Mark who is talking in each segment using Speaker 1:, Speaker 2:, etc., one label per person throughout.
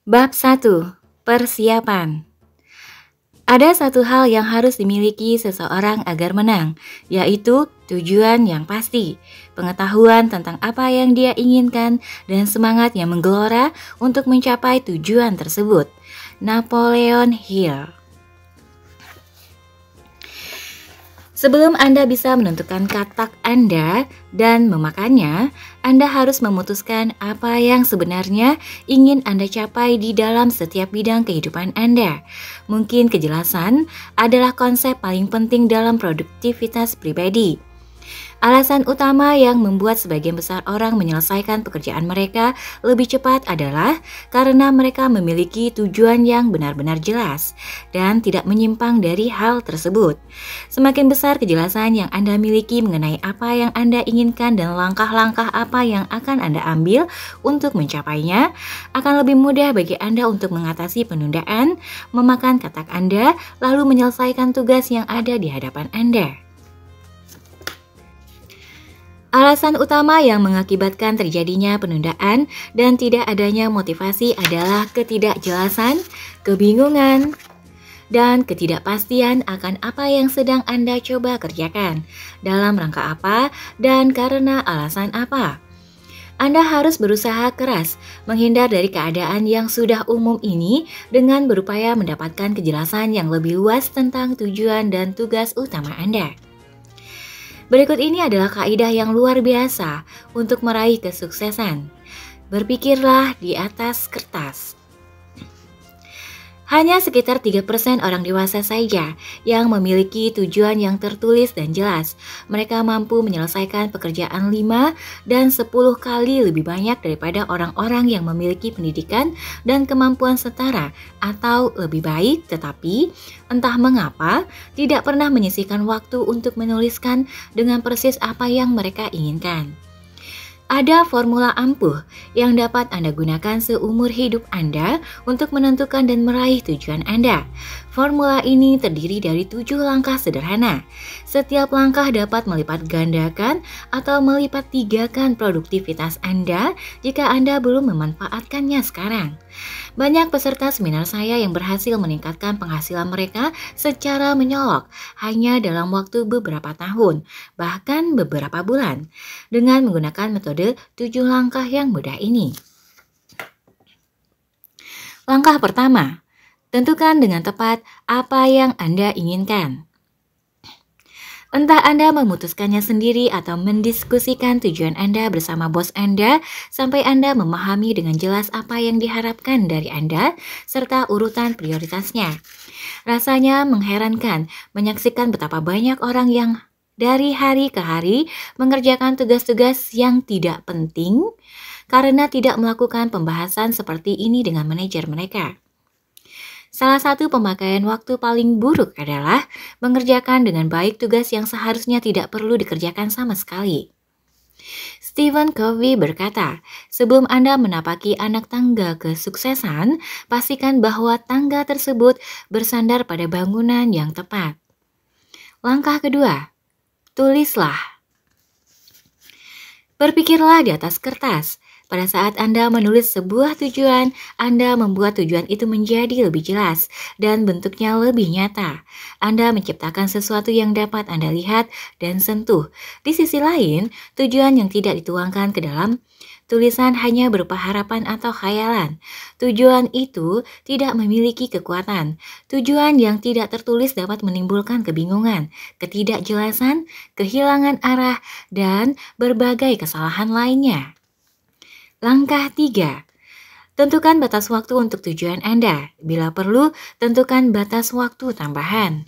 Speaker 1: Bab 1. Persiapan. Ada satu hal yang harus dimiliki seseorang agar menang, yaitu tujuan yang pasti, pengetahuan tentang apa yang dia inginkan, dan semangat yang menggelora untuk mencapai tujuan tersebut. Napoleon Hill. Sebelum Anda bisa menentukan katak Anda dan memakannya, Anda harus memutuskan apa yang sebenarnya ingin Anda capai di dalam setiap bidang kehidupan Anda. Mungkin kejelasan adalah konsep paling penting dalam produktivitas pribadi. Alasan utama yang membuat sebagian besar orang menyelesaikan pekerjaan mereka lebih cepat adalah karena mereka memiliki tujuan yang benar-benar jelas dan tidak menyimpang dari hal tersebut. Semakin besar kejelasan yang Anda miliki mengenai apa yang Anda inginkan dan langkah-langkah apa yang akan Anda ambil untuk mencapainya, akan lebih mudah bagi Anda untuk mengatasi penundaan, memakan katak Anda, lalu menyelesaikan tugas yang ada di hadapan Anda. Alasan utama yang mengakibatkan terjadinya penundaan dan tidak adanya motivasi adalah ketidakjelasan, kebingungan, dan ketidakpastian akan apa yang sedang Anda coba kerjakan, dalam rangka apa, dan karena alasan apa. Anda harus berusaha keras menghindar dari keadaan yang sudah umum ini dengan berupaya mendapatkan kejelasan yang lebih luas tentang tujuan dan tugas utama Anda. Berikut ini adalah kaidah yang luar biasa untuk meraih kesuksesan. Berpikirlah di atas kertas. Hanya sekitar 3% orang dewasa saja yang memiliki tujuan yang tertulis dan jelas. Mereka mampu menyelesaikan pekerjaan 5 dan 10 kali lebih banyak daripada orang-orang yang memiliki pendidikan dan kemampuan setara atau lebih baik, tetapi entah mengapa tidak pernah menyisihkan waktu untuk menuliskan dengan persis apa yang mereka inginkan. Ada formula ampuh yang dapat Anda gunakan seumur hidup Anda untuk menentukan dan meraih tujuan Anda. Formula ini terdiri dari 7 langkah sederhana. Setiap langkah dapat melipat gandakan atau melipat tigakan produktivitas Anda jika Anda belum memanfaatkannya sekarang. Banyak peserta seminar saya yang berhasil meningkatkan penghasilan mereka secara menyolok hanya dalam waktu beberapa tahun, bahkan beberapa bulan, dengan menggunakan metode 7 langkah yang mudah ini. Langkah pertama, tentukan dengan tepat apa yang Anda inginkan. Entah Anda memutuskannya sendiri atau mendiskusikan tujuan Anda bersama bos Anda sampai Anda memahami dengan jelas apa yang diharapkan dari Anda serta urutan prioritasnya. Rasanya mengherankan menyaksikan betapa banyak orang yang dari hari ke hari mengerjakan tugas-tugas yang tidak penting karena tidak melakukan pembahasan seperti ini dengan manajer mereka. Salah satu pemakaian waktu paling buruk adalah mengerjakan dengan baik tugas yang seharusnya tidak perlu dikerjakan sama sekali. Stephen Covey berkata, sebelum Anda menapaki anak tangga kesuksesan, pastikan bahwa tangga tersebut bersandar pada bangunan yang tepat. Langkah kedua, tulislah. Berpikirlah di atas kertas. Pada saat Anda menulis sebuah tujuan, Anda membuat tujuan itu menjadi lebih jelas dan bentuknya lebih nyata. Anda menciptakan sesuatu yang dapat Anda lihat dan sentuh. Di sisi lain, tujuan yang tidak dituangkan ke dalam tulisan hanya berupa harapan atau khayalan. Tujuan itu tidak memiliki kekuatan. Tujuan yang tidak tertulis dapat menimbulkan kebingungan, ketidakjelasan, kehilangan arah, dan berbagai kesalahan lainnya. Langkah 3. Tentukan batas waktu untuk tujuan Anda. Bila perlu, tentukan batas waktu tambahan.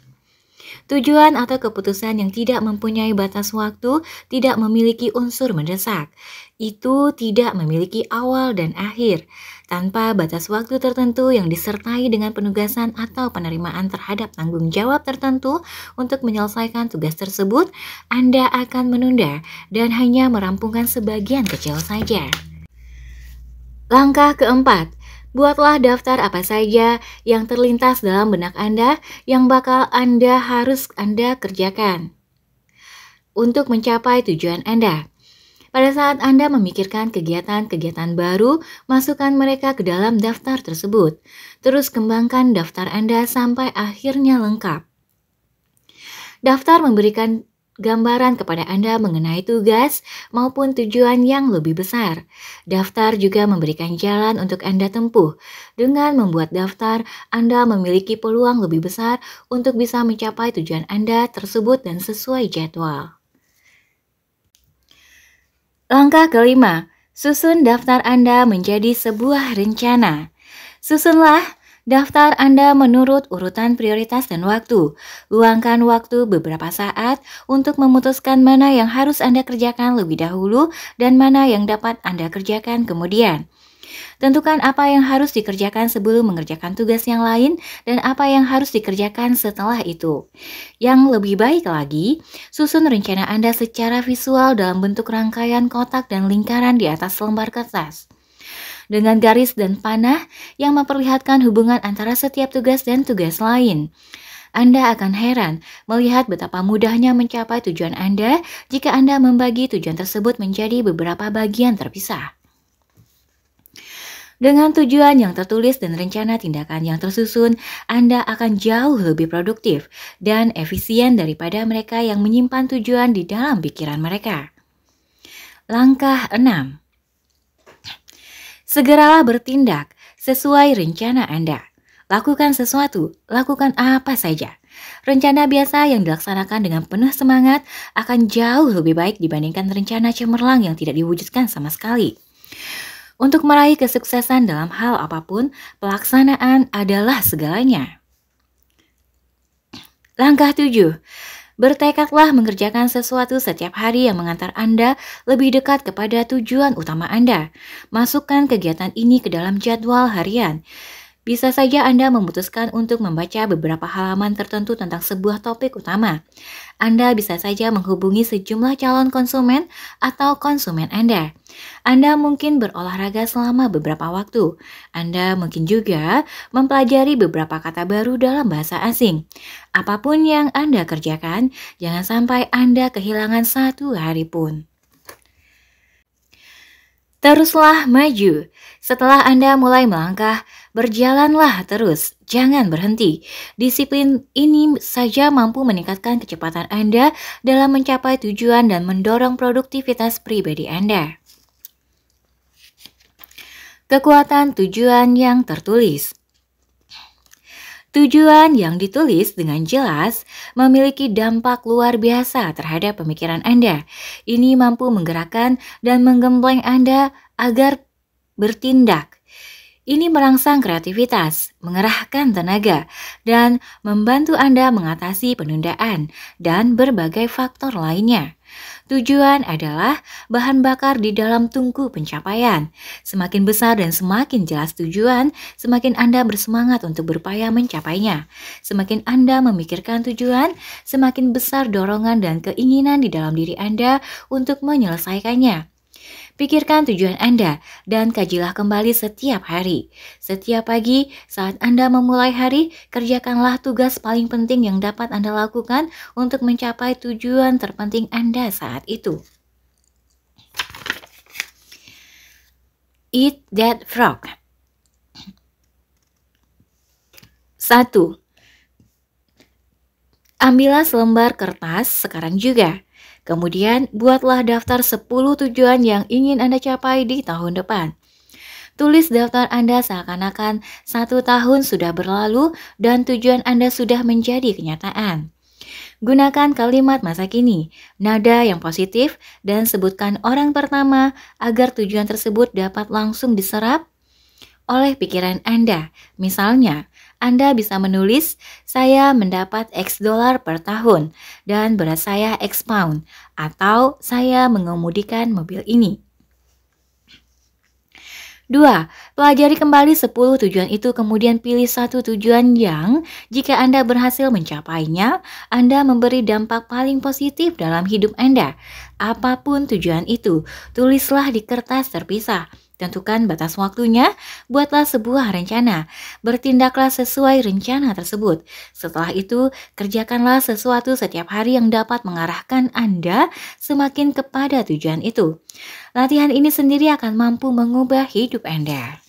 Speaker 1: Tujuan atau keputusan yang tidak mempunyai batas waktu tidak memiliki unsur mendesak. Itu tidak memiliki awal dan akhir. Tanpa batas waktu tertentu yang disertai dengan penugasan atau penerimaan terhadap tanggung jawab tertentu untuk menyelesaikan tugas tersebut, Anda akan menunda dan hanya merampungkan sebagian kecil saja. Langkah keempat, buatlah daftar apa saja yang terlintas dalam benak Anda yang bakal harus Anda kerjakan untuk mencapai tujuan Anda. Pada saat Anda memikirkan kegiatan-kegiatan baru, masukkan mereka ke dalam daftar tersebut. Terus kembangkan daftar Anda sampai akhirnya lengkap. Daftar memberikan gambaran kepada Anda mengenai tugas maupun tujuan yang lebih besar. Daftar juga memberikan jalan untuk Anda tempuh. Dengan membuat daftar, Anda memiliki peluang lebih besar untuk bisa mencapai tujuan Anda tersebut dan sesuai jadwal. Langkah kelima, susun daftar Anda menjadi sebuah rencana. Susunlah daftar Anda menurut urutan prioritas dan waktu. Luangkan waktu beberapa saat untuk memutuskan mana yang harus Anda kerjakan lebih dahulu dan mana yang dapat Anda kerjakan kemudian. Tentukan apa yang harus dikerjakan sebelum mengerjakan tugas yang lain dan apa yang harus dikerjakan setelah itu. Yang lebih baik lagi, susun rencana Anda secara visual dalam bentuk rangkaian kotak dan lingkaran di atas lembar kertas, dengan garis dan panah yang memperlihatkan hubungan antara setiap tugas dan tugas lain. Anda akan heran melihat betapa mudahnya mencapai tujuan Anda jika Anda membagi tujuan tersebut menjadi beberapa bagian terpisah. Dengan tujuan yang tertulis dan rencana tindakan yang tersusun, Anda akan jauh lebih produktif dan efisien daripada mereka yang menyimpan tujuan di dalam pikiran mereka. Langkah 6. Segeralah bertindak sesuai rencana Anda. Lakukan sesuatu, lakukan apa saja. Rencana biasa yang dilaksanakan dengan penuh semangat akan jauh lebih baik dibandingkan rencana cemerlang yang tidak diwujudkan sama sekali. Untuk meraih kesuksesan dalam hal apapun, pelaksanaan adalah segalanya. Langkah 7. Bertekadlah mengerjakan sesuatu setiap hari yang mengantar Anda lebih dekat kepada tujuan utama Anda. Masukkan kegiatan ini ke dalam jadwal harian. Bisa saja Anda memutuskan untuk membaca beberapa halaman tertentu tentang sebuah topik utama. Anda bisa saja menghubungi sejumlah calon konsumen atau konsumen Anda. Anda mungkin berolahraga selama beberapa waktu. Anda mungkin juga mempelajari beberapa kata baru dalam bahasa asing. Apapun yang Anda kerjakan, jangan sampai Anda kehilangan satu hari pun. Teruslah maju. Setelah Anda mulai melangkah, berjalanlah terus, jangan berhenti. Disiplin ini saja mampu meningkatkan kecepatan Anda dalam mencapai tujuan dan mendorong produktivitas pribadi Anda. Kekuatan tujuan yang tertulis. Tujuan yang ditulis dengan jelas memiliki dampak luar biasa terhadap pemikiran Anda. Ini mampu menggerakkan dan menggembleng Anda agar bertindak. Ini merangsang kreativitas, mengerahkan tenaga, dan membantu Anda mengatasi penundaan dan berbagai faktor lainnya. Tujuan adalah bahan bakar di dalam tungku pencapaian. Semakin besar dan semakin jelas tujuan, semakin Anda bersemangat untuk berupaya mencapainya. Semakin Anda memikirkan tujuan, semakin besar dorongan dan keinginan di dalam diri Anda untuk menyelesaikannya. Pikirkan tujuan Anda dan kajilah kembali setiap hari. Setiap pagi saat Anda memulai hari, kerjakanlah tugas paling penting yang dapat Anda lakukan untuk mencapai tujuan terpenting Anda saat itu. Eat that frog. 1. Ambillah selembar kertas sekarang juga. Kemudian, buatlah daftar 10 tujuan yang ingin Anda capai di tahun depan. Tulis daftar Anda seakan-akan 1 tahun sudah berlalu dan tujuan Anda sudah menjadi kenyataan. Gunakan kalimat masa kini, nada yang positif, dan sebutkan orang pertama agar tujuan tersebut dapat langsung diserap oleh pikiran Anda. Misalnya, Anda bisa menulis, saya mendapat X dolar per tahun dan berat saya X pound, atau saya mengemudikan mobil ini. 2. Pelajari kembali 10 tujuan itu, kemudian pilih satu tujuan yang jika Anda berhasil mencapainya, Anda memberi dampak paling positif dalam hidup Anda. Apapun tujuan itu, tulislah di kertas terpisah. Tentukan batas waktunya, buatlah sebuah rencana, bertindaklah sesuai rencana tersebut. Setelah itu, kerjakanlah sesuatu setiap hari yang dapat mengarahkan Anda semakin kepada tujuan itu. Latihan ini sendiri akan mampu mengubah hidup Anda.